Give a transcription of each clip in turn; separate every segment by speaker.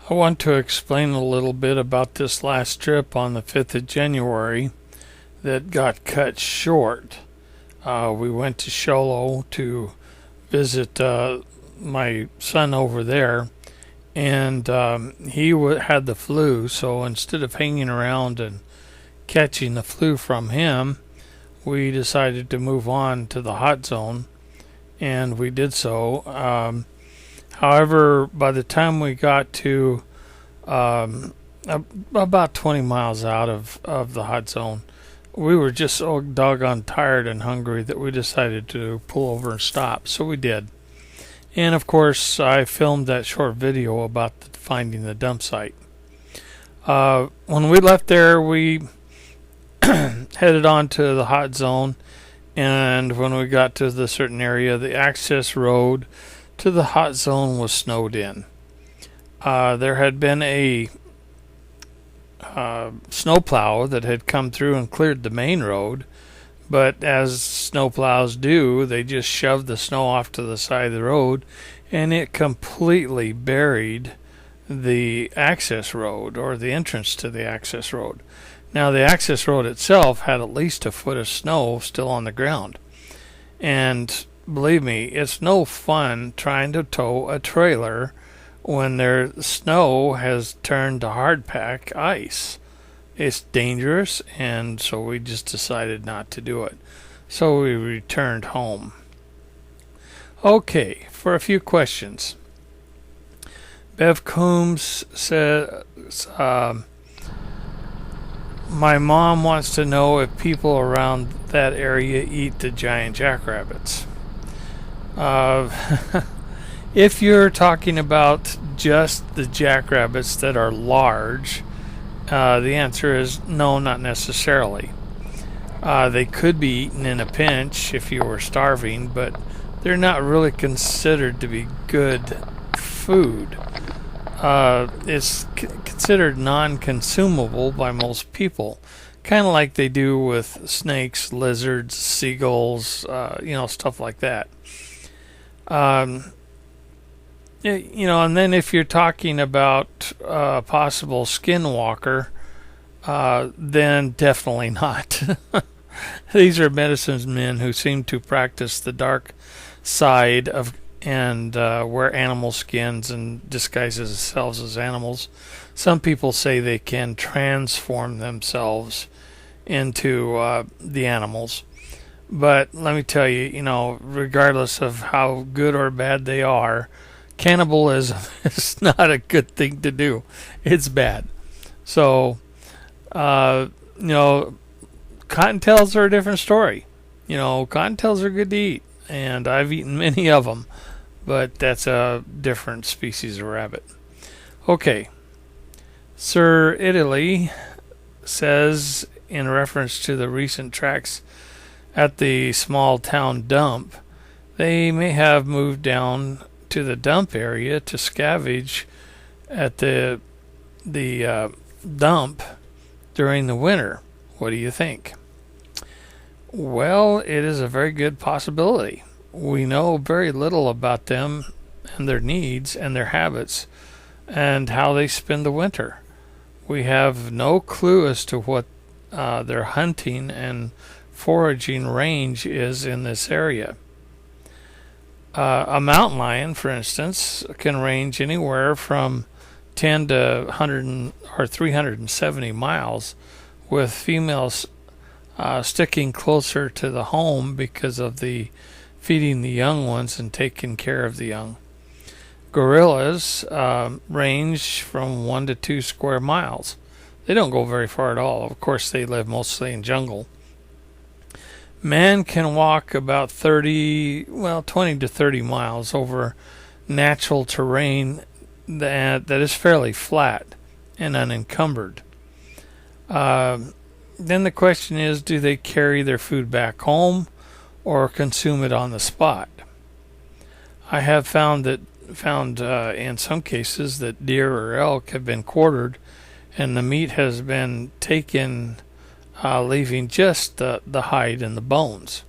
Speaker 1: I want to explain a little bit about this last trip on the 5th of January that got cut short. We went to Sholo to visit my son over there, and had the flu, so instead of hanging around and catching the flu from him, we decided to move on to the hot zone, and we did so. However, by the time we got to about 20 miles out of the hot zone, we were just so doggone tired and hungry that we decided to pull over and stop. So we did. And of course, I filmed that short video about finding the dump site. When we left there, we headed on to the hot zone. And when we got to the certain area, the access road to the hot zone was snowed in. There had been a snowplow that had come through and cleared the main road, but as snowplows do, they just shoved the snow off to the side of the road, and it completely buried the access road, or the entrance to the access road. Now, the access road itself had at least a foot of snow still on the ground, and believe me, it's no fun trying to tow a trailer when their snow has turned to hardpack ice. It's dangerous, and so we just decided not to do it. So we returned home. Okay, for a few questions. Bev Coombs says, my mom wants to know if people around that area eat the giant jackrabbits. If you're talking about just the jackrabbits that are large, the answer is no, not necessarily. They could be eaten in a pinch if you were starving, but they're not really considered to be good food. It's considered non-consumable by most people, kind of like they do with snakes, lizards, seagulls, stuff like that. And then if you're talking about possible skinwalker, then definitely not. These are medicine men who seem to practice the dark side of and wear animal skins and disguise themselves as animals. Some people say they can transform themselves into the animals. But let me tell you, regardless of how good or bad they are, cannibalism is not a good thing to do. It's bad. So, cottontails are a different story. Cottontails are good to eat, and I've eaten many of them, but that's a different species of rabbit. Okay. Sir Italy says, in reference to the recent tracks at the small town dump, they may have moved down to the dump area to scavenge at the dump during the winter. What do you think? Well, it is a very good possibility. We know very little about them and their needs and their habits and how they spend the winter. We have no clue as to what their hunting and foraging range is in this area. A mountain lion, for instance, can range anywhere from 10 to 100 or 370 miles, with females sticking closer to the home because of the feeding the young ones and taking care of the young. Gorillas range from 1 to 2 square miles. They don't go very far at all. Of course, they live mostly in jungle. Man can walk about 20 to 30 miles over natural terrain that is fairly flat and unencumbered. Then the question is, do they carry their food back home or consume it on the spot? I have found in some cases that deer or elk have been quartered and the meat has been taken, leaving just the hide and the bones.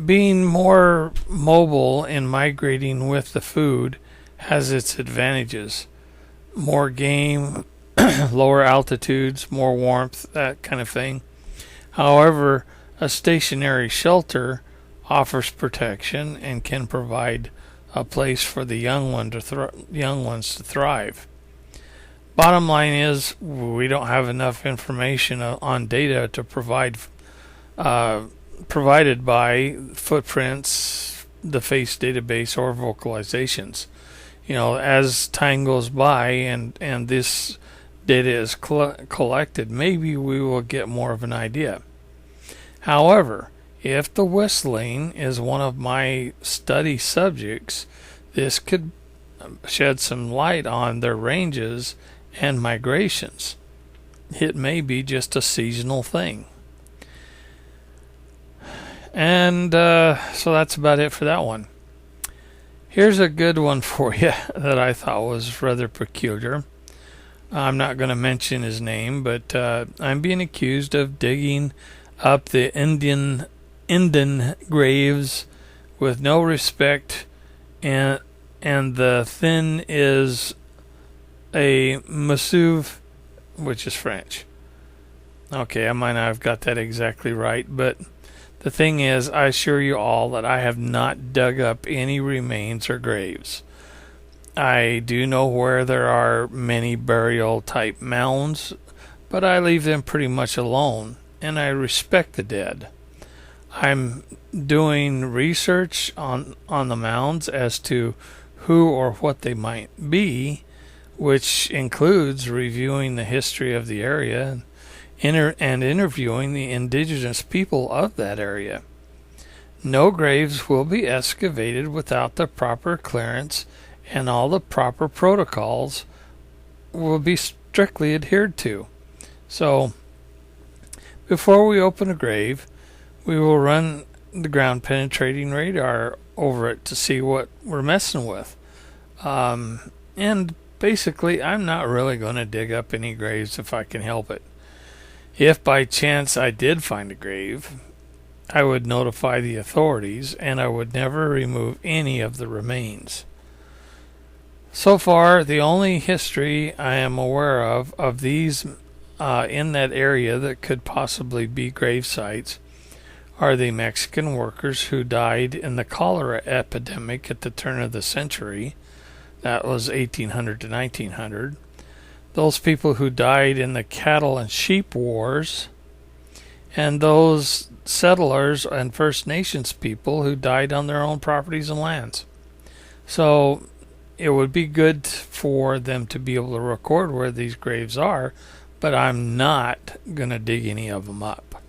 Speaker 1: Being more mobile in migrating with the food has its advantages. More game, lower altitudes, more warmth, that kind of thing. However, a stationary shelter offers protection and can provide a place for the young ones to thrive. Bottom line is, we don't have enough information on data to provided by footprints, the face database, or vocalizations. As time goes by and this data is collected, maybe we will get more of an idea. However, if the whistling is one of my study subjects, this could shed some light on their ranges and migrations. It may be just a seasonal thing. And so that's about it for that one. Here's a good one for you that I thought was rather peculiar. I'm not going to mention his name, but I'm being accused of digging up the Indian graves with no respect, and the thin is a massive, which is French. Okay, I might not have got that exactly right, but the thing is, I assure you all that I have not dug up any remains or graves. I do know where there are many burial type mounds, but I leave them pretty much alone, and I respect the dead. I'm doing research on the mounds as to who or what they might be, which includes reviewing the history of the area and interviewing the indigenous people of that area. No graves will be excavated without the proper clearance, and all the proper protocols will be strictly adhered to. So, before we open a grave, we will run the ground penetrating radar over it to see what we're messing with. And basically, I'm not really going to dig up any graves if I can help it. If by chance I did find a grave, I would notify the authorities, and I would never remove any of the remains. So far, the only history I am aware of these in that area that could possibly be grave sites are the Mexican workers who died in the cholera epidemic at the turn of the century. That was 1800 to 1900. Those people who died in the cattle and sheep wars, and those settlers and First Nations people who died on their own properties and lands. So it would be good for them to be able to record where these graves are, but I'm not going to dig any of them up.